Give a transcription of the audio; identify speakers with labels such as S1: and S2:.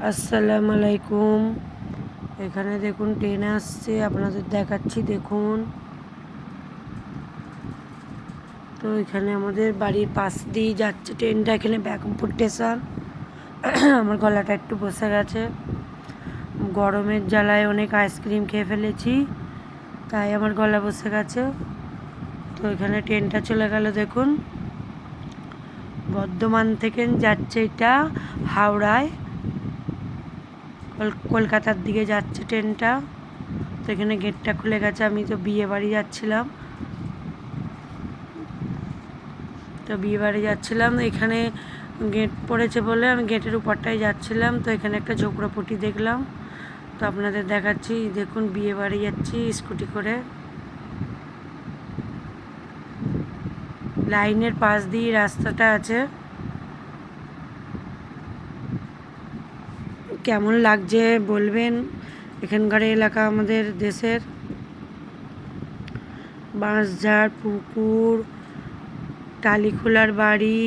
S1: আসসালামু আলাইকুম। এখানে দেখুন ট্রেন আসছে, আপনাদের দেখাচ্ছি দেখুন। তো এখানে আমাদের বাড়ির পাশ দিয়ে যাচ্ছে ট্রেনটা, এখানে বেগমপুর স্টেশন। আমার গলাটা একটু বসে গেছে, গরমের জ্বালায় অনেক আইসক্রিম খেয়ে ফেলেছি, তাই আমার গলা বসে গেছে। তো এখানে ট্রেনটা চলে গেল দেখুন, বর্ধমান থেকে যাচ্ছে এটা হাওড়ায়, কলকাতার দিকে যাচ্ছে ট্রেনটা। তো এখানে গেটটা খুলে গেছে, আমি তো বিয়ে বাড়ি যাচ্ছিলাম। এখানে গেট পড়েছে বলে আমি গেটের উপরটাই যাচ্ছিলাম। তো এখানে একটা ঝোপড়াপটি দেখলাম, তো আপনাদের দেখাচ্ছি দেখুন। বিয়ে বাড়ি যাচ্ছি স্কুটি করে, লাইনের পাশ দিয়ে রাস্তাটা আছে। কেমন লাগছে বলবেন। এখানকার এলাকা আমাদের দেশের বাঁশঝাড়, পুকুর, টালিখোলার বাড়ি,